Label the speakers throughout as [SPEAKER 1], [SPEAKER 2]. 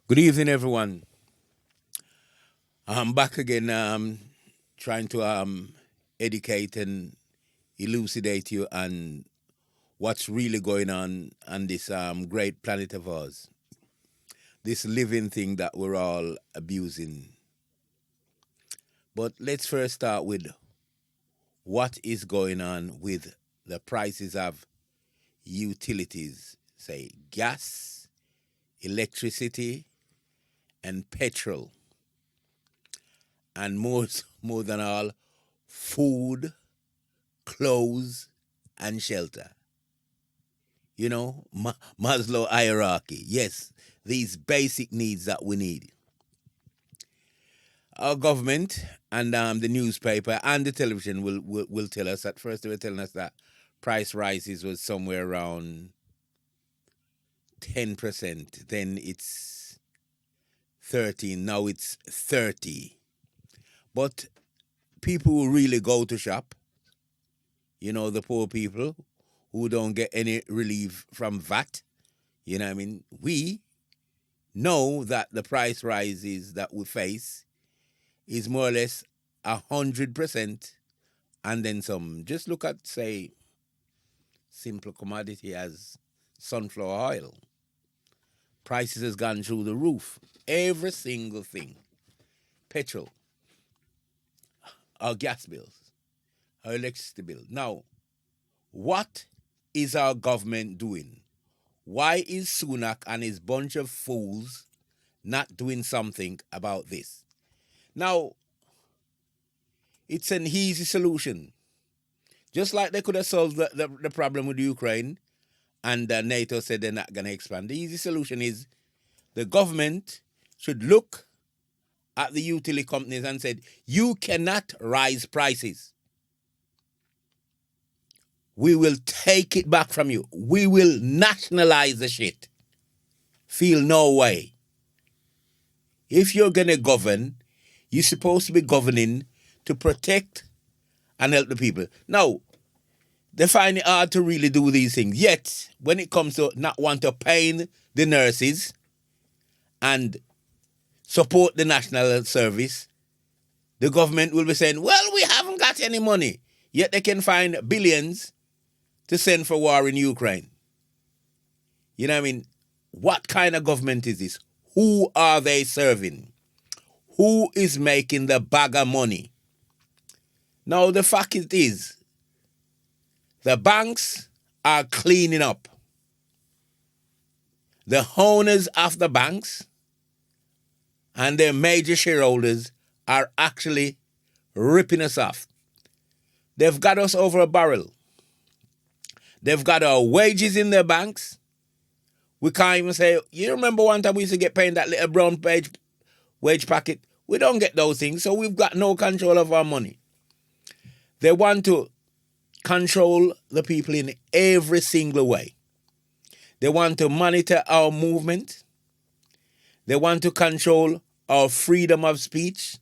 [SPEAKER 1] Good evening, everyone. I'm back again, trying to educate and elucidate you on what's really going on this great planet of ours, this living thing that we're all abusing. But let's first start with what is going on with the prices of utilities, say gas, electricity, and petrol, and more than all, food, clothes, and shelter. Maslow hierarchy. Yes, these basic needs that we need. Our government and the newspaper and the television will tell us. At first, they were telling us that price rises was somewhere around 10%. Then it's 13. Now it's 30. But people who really go to shop, the poor people who don't get any relief from VAT, what I mean? We know that the price rises that we face is more or less 100% and then some. Just look at, say, simple commodity as sunflower oil. Prices has gone through the roof. Every single thing. Petrol, our gas bills, our electricity bill. Now, what is our government doing? Why is Sunak and his bunch of fools not doing something about this? Now, it's an easy solution. Just like they could have solved the problem with Ukraine and NATO said they're not going to expand. The easy solution is the government should look at the utility companies and said, you cannot rise prices. We will take it back from you. We will nationalize the shit. Feel no way. If you're going to govern, you're supposed to be governing to protect and help the people. Now, they find it hard to really do these things. Yet, when it comes to not want to pay the nurses and support the national health service, the government will be saying, well, we haven't got any money. Yet they can find billions to send for war in Ukraine. You know what I mean? What kind of government is this? Who are they serving? Who is making the bag of money? Now, the fact is, the banks are cleaning up. The owners of the banks and their major shareholders are actually ripping us off. They've got us over a barrel. They've got our wages in their banks. We can't even say, you remember one time we used to get paid that little brown wage packet? We don't get those things, so we've got no control of our money. They want to control the people in every single way. They want to monitor our movement. They want to control our freedom of speech.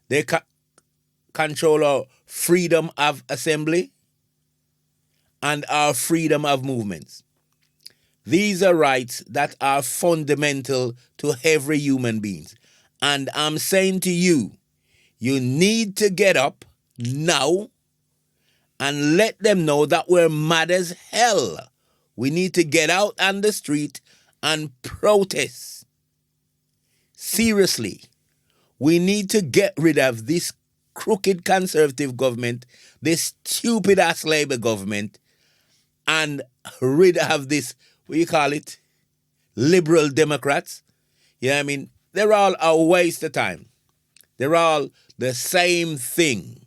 [SPEAKER 1] They control our freedom of assembly and our freedom of movements. These are rights that are fundamental to every human being. And I'm saying to you, you need to get up now and let them know that we're mad as hell. We need to get out on the street and protest. Seriously, we need to get rid of this crooked conservative government, this stupid ass Labour government, and rid of this, what you call it, liberal Democrats. You know what I mean? They're all a waste of time. They're all the same thing.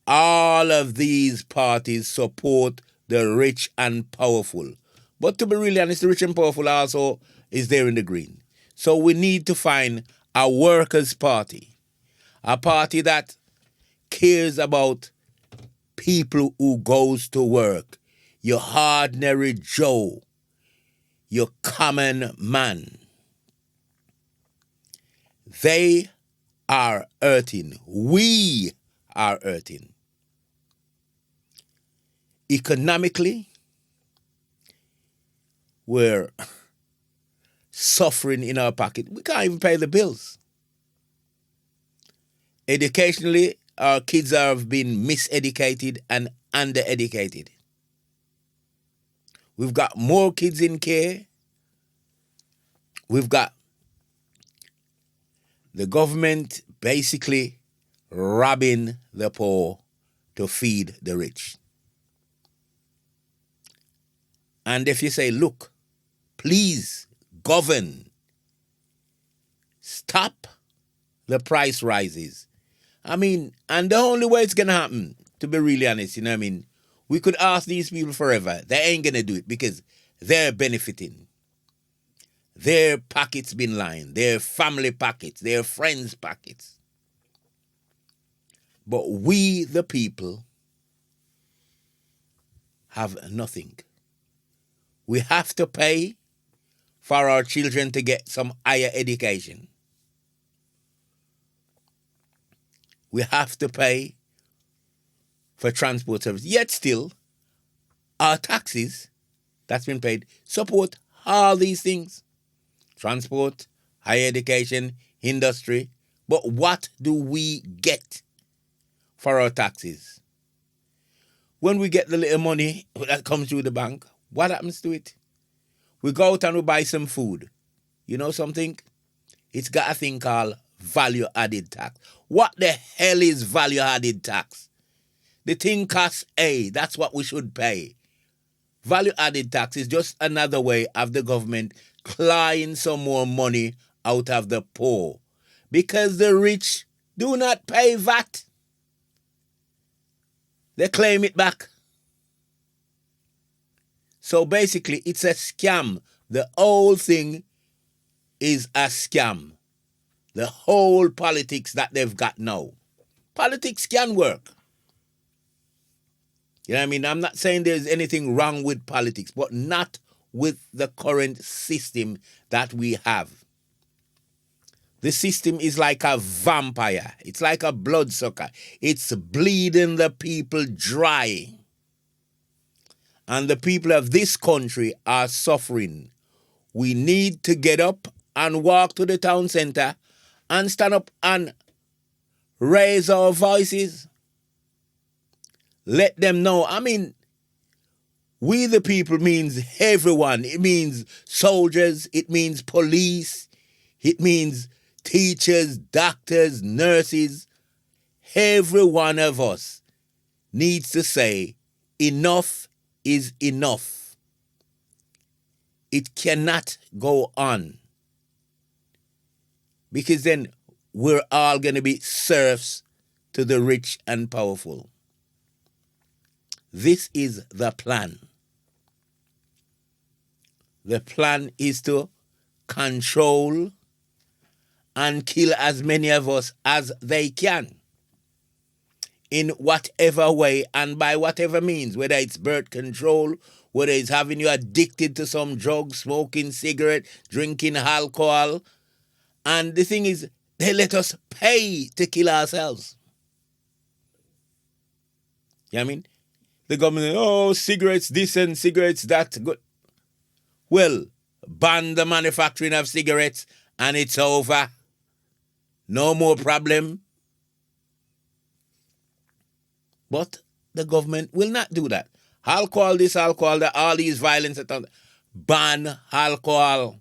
[SPEAKER 1] All of these parties support the rich and powerful. But to be really honest, the rich and powerful also is there in the green. So we need to find a workers' party. A party that cares about people who goes to work. Your ordinary Joe. Your common man. They are hurting. We are hurting. Economically, we're suffering in our pocket. We can't even pay the bills. Educationally, our kids have been miseducated and undereducated. We've got more kids in care. We've got the government basically robbing the poor to feed the rich. And if you say, look, please govern, stop the price rises. I mean, and the only way it's going to happen, to be really honest, you know what I mean, we could ask these people forever. They ain't going to do it because they're benefiting. Their pockets been lined, their family pockets, their friends' pockets. But we, the people, have nothing. We have to pay for our children to get some higher education. We have to pay for transport service. Yet still, our taxes that's been paid support all these things. Transport, higher education, industry. But what do we get for our taxes? When we get the little money that comes through the bank, what happens to it? We go out and we buy some food. You know something? It's got a thing called value added tax. What the hell is value added tax? The thing costs A, that's what we should pay. Value added tax is just another way of the government clawing some more money out of the poor. Because the rich do not pay VAT. They claim it back. So basically, it's a scam. The whole thing is a scam. The whole politics that they've got now. Politics can work. You know what I mean? I'm not saying there's anything wrong with politics, but not with the current system that we have. The system is like a vampire. It's like a bloodsucker. It's bleeding the people dry. And the people of this country are suffering. We need to get up and walk to the town center and stand up and raise our voices. Let them know. I mean, we the people means everyone. It means soldiers. It means police. It means teachers, doctors, nurses. Every one of us needs to say, enough is enough. It cannot go on. Because then we're all going to be serfs to the rich and powerful. This is the plan. The plan is to control and kill as many of us as they can. In whatever way and by whatever means, whether it's birth control, whether it's having you addicted to some drug, smoking cigarette, drinking alcohol. And the thing is, they let us pay to kill ourselves. You know what I mean? The government, oh, cigarettes this and cigarettes that. Good. Well, ban the manufacturing of cigarettes and it's over. No more problem. But the government will not do that. Alcohol this, alcohol that, all these violence. Ban alcohol.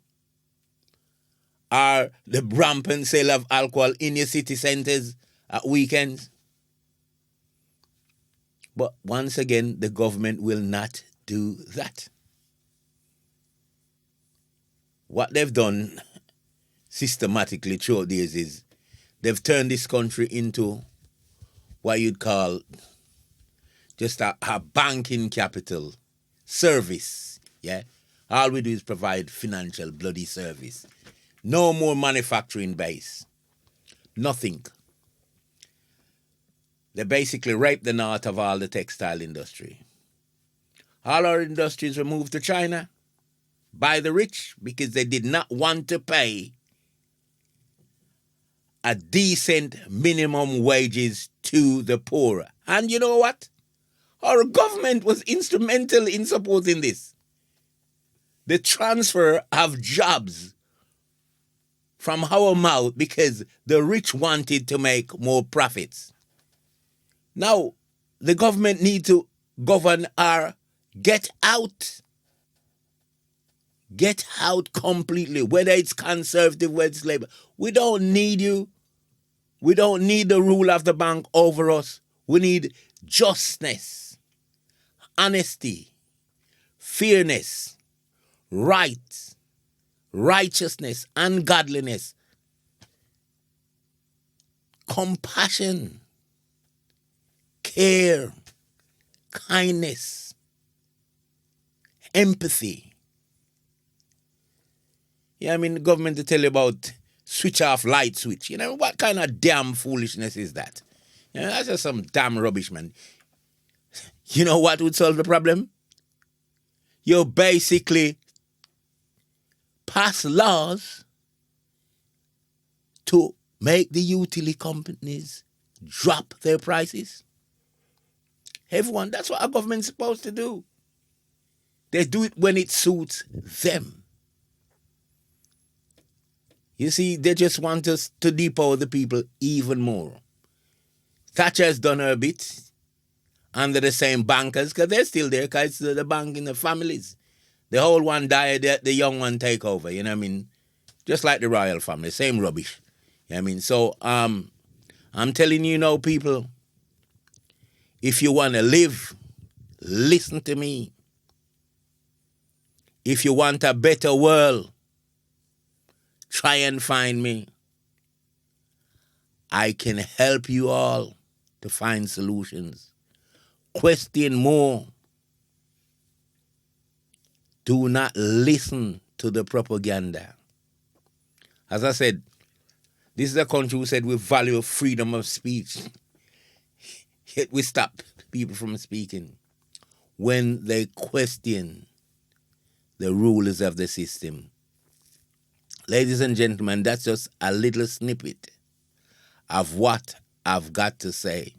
[SPEAKER 1] Or the rampant sale of alcohol in your city centers at weekends. But once again, the government will not do that. What they've done systematically throughout the years is they've turned this country into what you'd call just a banking capital service. Yeah, all we do is provide financial bloody service. No more manufacturing base. Nothing. They basically raped the north of all the textile industry. All our industries were moved to China by the rich because they did not want to pay a decent minimum wages to the poor. And you know what? Our government was instrumental in supporting this. The transfer of jobs from our mouth because the rich wanted to make more profits. Now, the government need to govern our get out. Get out completely, whether it's conservative, whether it's labor. We don't need you. We don't need the rule of the bank over us. We need justness, honesty, fairness, right, righteousness, ungodliness, compassion, care, kindness, empathy. Yeah, I mean, the government to tell you about switch off light switch. You know, what kind of damn foolishness is that? You know, that's just some damn rubbish, man. You know what would solve the problem? You basically pass laws to make the utility companies drop their prices. Everyone, that's what our government's supposed to do. They do it when it suits them. You see, they just want us to depower the people even more. Thatcher has done her bit under the same bankers, because they're still there, because it's the bank in the families. The old one died, the young one take over, you know what I mean? Just like the royal family, same rubbish. You know what I mean? So, I'm telling you now, people, if you want to live, listen to me. If you want a better world, try and find me. I can help you all to find solutions. Question more. Do not listen to the propaganda. As I said, this is a country who said we value freedom of speech. Yet we stop people from speaking when they question the rulers of the system. Ladies and gentlemen, that's just a little snippet of what I've got to say.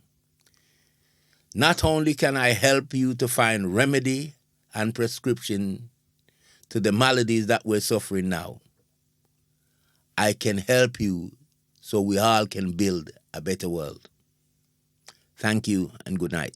[SPEAKER 1] Not only can I help you to find remedy and prescription to the maladies that we're suffering now, I can help you so we all can build a better world. Thank you and good night.